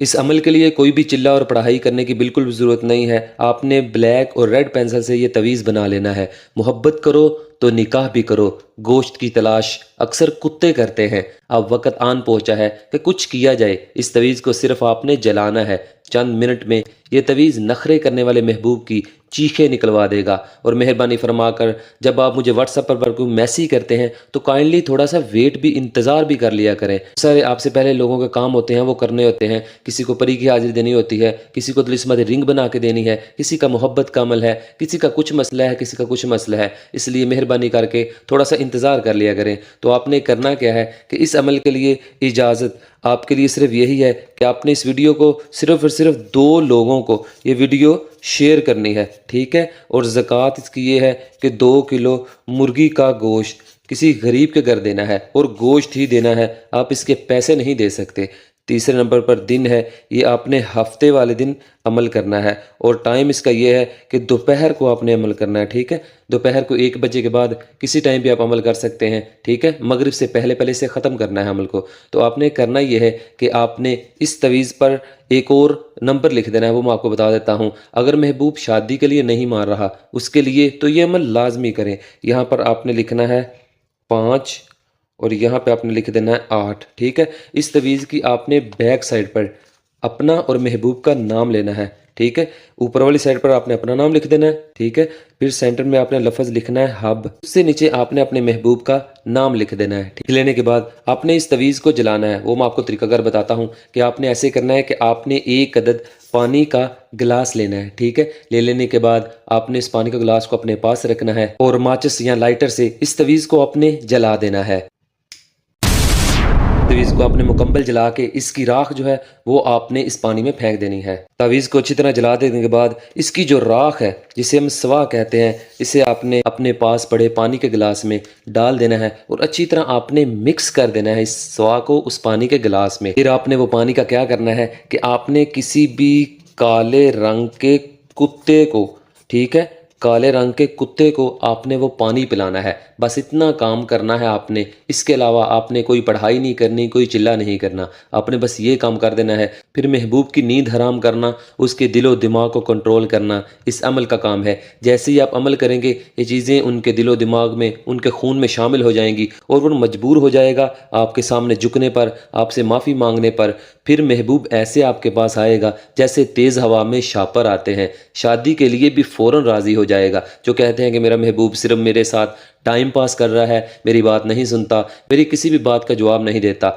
इस अमल के लिए कोई भी चिल्ला और पढ़ाई करने की बिल्कुल भी ज़रूरत नहीं है। आपने ब्लैक और रेड पेंसिल से ये तवीज़ बना लेना है। मोहब्बत करो तो निकाह भी करो, गोश्त की तलाश अक्सर कुत्ते करते हैं। अब वक्त आन पहुंचा है कि कुछ किया जाए। इस तवीज़ को सिर्फ आपने जलाना है। चंद मिनट में ये तवीज़ नखरे करने वाले महबूब की चीखें निकलवा देगा। और मेहरबानी फरमाकर जब आप मुझे व्हाट्सएप पर कोई मैसेज करते हैं तो काइंडली थोड़ा सा वेट भी, इंतज़ार भी कर लिया करें। सारे आपसे पहले लोगों के काम होते हैं, वो करने होते हैं। किसी को परी की हाजिरी देनी होती है, किसी को तिलिस्मात रिंग बना के देनी है, किसी का मोहब्बत का अमल है, किसी का कुछ मसला है, किसी का कुछ मसला है। इसलिए मेहरबानी करके थोड़ा सा इंतज़ार कर लिया करें। तो आपने करना क्या है कि इस अमल के लिए इजाज़त आपके लिए सिर्फ यही है कि आपने इस वीडियो को सिर्फ और सिर्फ 2 लोगों को ये वीडियो शेयर करनी है, ठीक है। और ज़कात इसकी ये है कि 2 किलो मुर्गी का गोश्त किसी गरीब के घर देना है, और गोश्त ही देना है, आप इसके पैसे नहीं दे सकते। तीसरे नंबर पर दिन है, ये आपने हफ्ते वाले दिन अमल करना है, और टाइम इसका ये है कि दोपहर को आपने अमल करना है, ठीक है। दोपहर को 1 बजे के बाद किसी टाइम भी आप अमल कर सकते हैं, ठीक है। मगरिब से पहले पहले से ख़त्म करना है अमल को। तो आपने करना ये है कि आपने इस तवीज़ पर एक और नंबर लिख देना है, वो मैं आपको बता देता हूँ। अगर महबूब शादी के लिए नहीं मार रहा उसके लिए तो ये अमल लाजमी करें। यहाँ पर आपने लिखना है 5 और यहाँ पे आपने लिख देना है 8, ठीक है। इस तवीज़ की आपने बैक साइड पर अपना और महबूब का नाम लेना है, ठीक है। ऊपर वाली साइड पर आपने अपना नाम लिख देना है, ठीक है। फिर सेंटर में आपने लफ्ज़ लिखना है हब, उससे नीचे आपने अपने महबूब का नाम लिख देना है। ठीक, लेने के बाद आपने इस तवीज़ को जलाना है। वो मैं आपको तरीकाकार बताता हूँ कि आपने ऐसे करना है कि आपने 1 अदद पानी का गिलास लेना है, ठीक है। ले लेने के बाद आपने इस पानी का गिलास को अपने पास रखना है, और माचिस या लाइटर से इस तवीज़ को आपने जला देना है। तवीज़ को आपने मुकम्मल जला के इसकी राख जो है वो आपने इस पानी में फेंक देनी है। तवीज़ को अच्छी तरह जला देने के बाद इसकी जो राख है, जिसे हम स्वा कहते हैं, इसे आपने अपने पास पड़े पानी के गिलास में डाल देना है, और अच्छी तरह आपने मिक्स कर देना है इस स्वा को उस पानी के गिलास में। फिर आपने वो पानी का क्या करना है कि आपने किसी भी काले रंग के कुत्ते को, ठीक है, काले रंग के कुत्ते को आपने वो पानी पिलाना है। बस इतना काम करना है आपने। इसके अलावा आपने कोई पढ़ाई नहीं करनी, कोई चिल्ला नहीं करना। आपने बस ये काम कर देना है। फिर महबूब की नींद हराम करना, उसके दिलो दिमाग को कंट्रोल करना इस अमल का काम है। जैसे ही आप अमल करेंगे ये चीज़ें उनके दिलो दिमाग में, उनके खून में शामिल हो जाएंगी, और वो मजबूर हो जाएगा आपके सामने झुकने पर, आपसे माफ़ी मांगने पर। फिर महबूब ऐसे आपके पास आएगा जैसे तेज़ हवा में शापर आते हैं। शादी के लिए भी फ़ौरन राज़ी हो जाएगा। जो कहते हैं कि मेरा महबूब सिर्फ मेरे साथ टाइम पास कर रहा है, मेरी बात नहीं सुनता, मेरी किसी भी बात का जवाब नहीं देता।